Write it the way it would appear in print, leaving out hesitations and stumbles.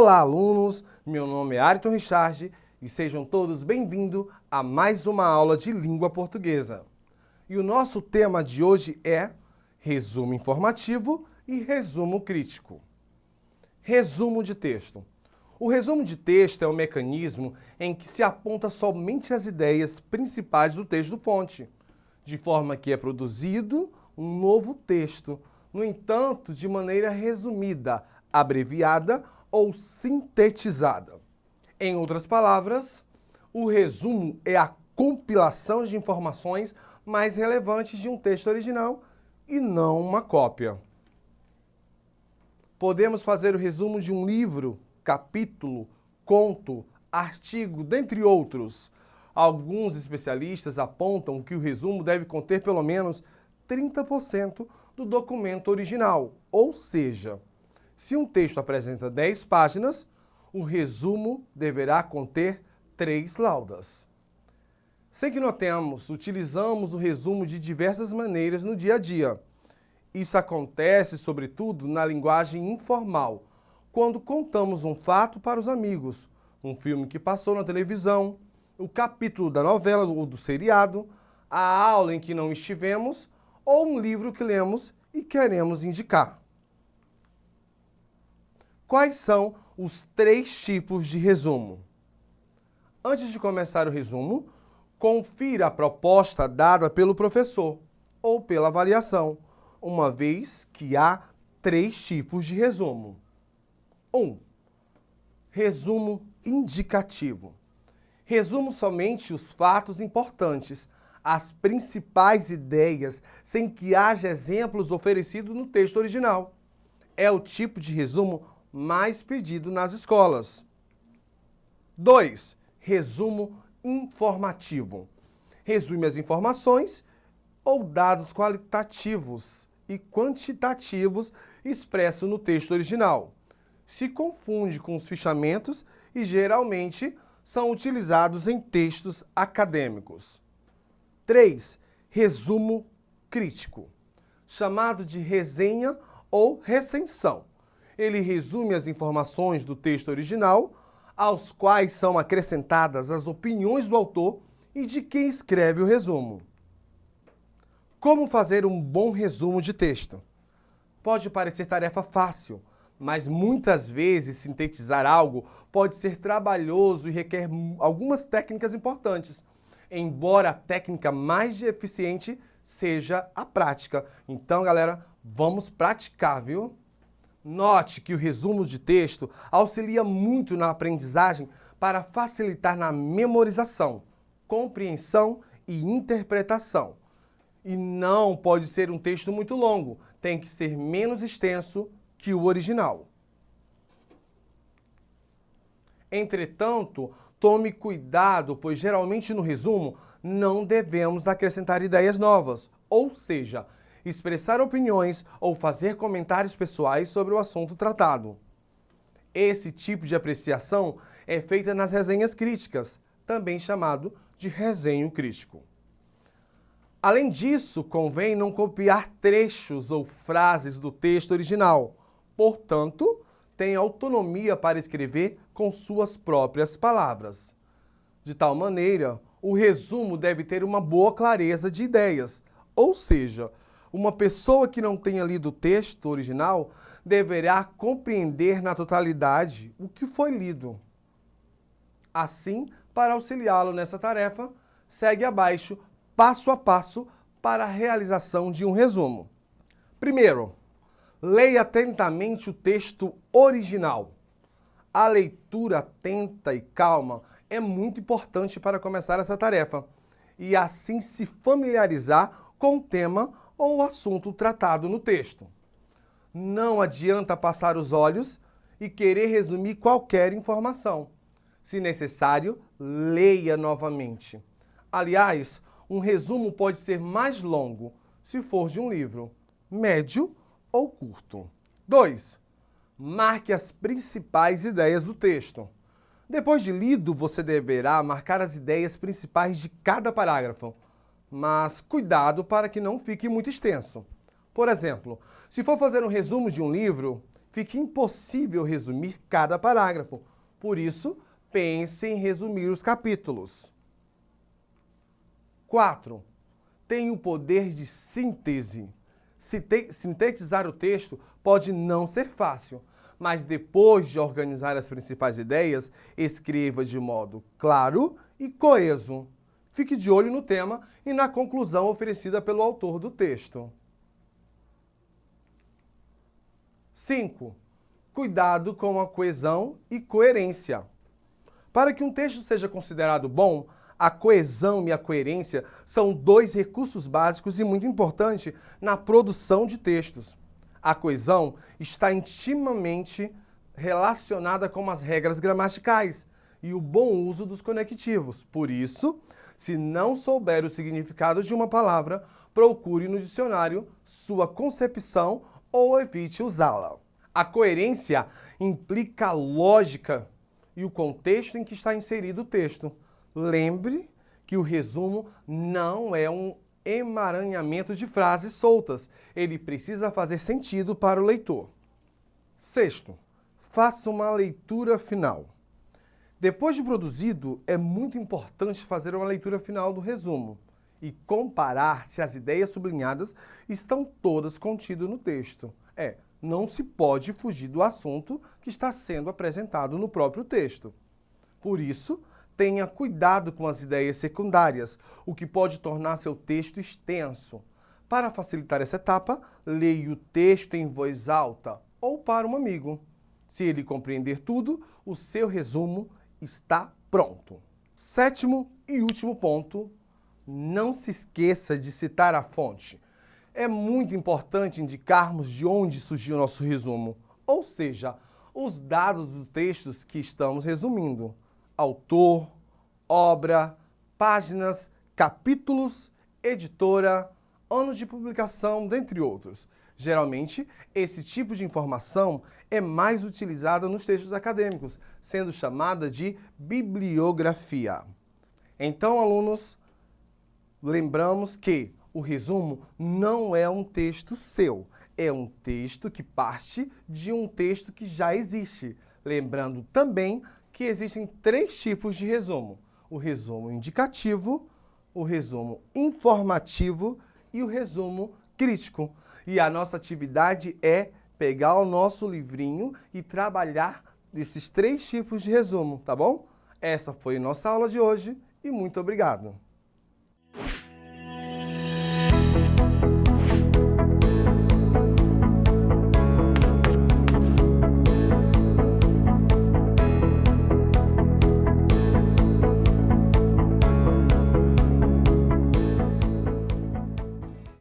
Olá, alunos! Meu nome é Ayrton Richard e sejam todos bem-vindos a mais uma aula de língua portuguesa. E o nosso tema de hoje é resumo informativo e resumo crítico. Resumo de texto. O resumo de texto é um mecanismo em que se aponta somente as ideias principais do texto-fonte, de forma que é produzido um novo texto, no entanto, de maneira resumida, abreviada ou sintetizada. Em outras palavras, o resumo é a compilação de informações mais relevantes de um texto original e não uma cópia. Podemos fazer o resumo de um livro, capítulo, conto, artigo, dentre outros. Alguns especialistas apontam que o resumo deve conter pelo menos 30% do documento original, ou seja, se um texto apresenta 10 páginas, o resumo deverá conter 3 laudas. Sem que notemos, utilizamos o resumo de diversas maneiras no dia a dia. Isso acontece, sobretudo, na linguagem informal, quando contamos um fato para os amigos, um filme que passou na televisão, o capítulo da novela ou do seriado, a aula em que não estivemos ou um livro que lemos e queremos indicar. Quais são os 3 tipos de resumo? Antes de começar o resumo, confira a proposta dada pelo professor ou pela avaliação, uma vez que há 3 tipos de resumo. 1. Resumo indicativo. Resumo somente os fatos importantes, as principais ideias, sem que haja exemplos oferecidos no texto original. É o tipo de resumo mais pedido nas escolas. 2. Resumo informativo. Resume as informações ou dados qualitativos e quantitativos expressos no texto original. Se confunde com os fichamentos e geralmente são utilizados em textos acadêmicos. 3. Resumo crítico, chamado de resenha ou recensão. Ele resume as informações do texto original, aos quais são acrescentadas as opiniões do autor e de quem escreve o resumo. Como fazer um bom resumo de texto? Pode parecer tarefa fácil, mas muitas vezes sintetizar algo pode ser trabalhoso e requer algumas técnicas importantes, embora a técnica mais eficiente seja a prática. Então, galera, vamos praticar, viu? Note que o resumo de texto auxilia muito na aprendizagem para facilitar na memorização, compreensão e interpretação. E não pode ser um texto muito longo, tem que ser menos extenso que o original. Entretanto, tome cuidado, pois geralmente no resumo não devemos acrescentar ideias novas, ou seja, expressar opiniões ou fazer comentários pessoais sobre o assunto tratado. Esse tipo de apreciação é feita nas resenhas críticas, também chamado de resenho crítico. Além disso, convém não copiar trechos ou frases do texto original. Portanto, tenha autonomia para escrever com suas próprias palavras. De tal maneira, o resumo deve ter uma boa clareza de ideias, ou seja, uma pessoa que não tenha lido o texto original deverá compreender na totalidade o que foi lido. Assim, para auxiliá-lo nessa tarefa, segue abaixo, passo a passo, para a realização de um resumo. Primeiro, leia atentamente o texto original. A leitura atenta e calma é muito importante para começar essa tarefa e assim se familiarizar com o tema ou o assunto tratado no texto. Não adianta passar os olhos e querer resumir qualquer informação. Se necessário, leia novamente. Aliás, um resumo pode ser mais longo, se for de um livro, médio ou curto. 2. Marque as principais ideias do texto. Depois de lido, você deverá marcar as ideias principais de cada parágrafo, mas cuidado para que não fique muito extenso. Por exemplo, se for fazer um resumo de um livro, fica impossível resumir cada parágrafo. Por isso, pense em resumir os capítulos. 4. Tem o poder de síntese. Sintetizar o texto pode não ser fácil, mas depois de organizar as principais ideias, escreva de modo claro e coeso. Fique de olho no tema e na conclusão oferecida pelo autor do texto. 5. Cuidado com a coesão e coerência. Para que um texto seja considerado bom, a coesão e a coerência são dois recursos básicos e muito importantes na produção de textos. A coesão está intimamente relacionada com as regras gramaticais e o bom uso dos conectivos. Por isso, se não souber o significado de uma palavra, procure no dicionário sua concepção ou evite usá-la. A coerência implica a lógica e o contexto em que está inserido o texto. Lembre que o resumo não é um emaranhamento de frases soltas. Ele precisa fazer sentido para o leitor. 6. Faça uma leitura final. Depois de produzido, é muito importante fazer uma leitura final do resumo e comparar se as ideias sublinhadas estão todas contidas no texto. Não se pode fugir do assunto que está sendo apresentado no próprio texto. Por isso, tenha cuidado com as ideias secundárias, o que pode tornar seu texto extenso. Para facilitar essa etapa, leia o texto em voz alta ou para um amigo. Se ele compreender tudo, o seu resumo está pronto. 7º e último ponto, não se esqueça de citar a fonte. É muito importante indicarmos de onde surgiu o nosso resumo, ou seja, os dados dos textos que estamos resumindo. Autor, obra, páginas, capítulos, editora, ano de publicação, dentre outros. Geralmente, esse tipo de informação é mais utilizada nos textos acadêmicos, sendo chamada de bibliografia. Então, alunos, lembramos que o resumo não é um texto seu, é um texto que parte de um texto que já existe. Lembrando também que existem 3 tipos de resumo: o resumo indicativo, o resumo informativo e o resumo crítico. E a nossa atividade é pegar o nosso livrinho e trabalhar esses 3 tipos de resumo, tá bom? Essa foi a nossa aula de hoje e muito obrigado!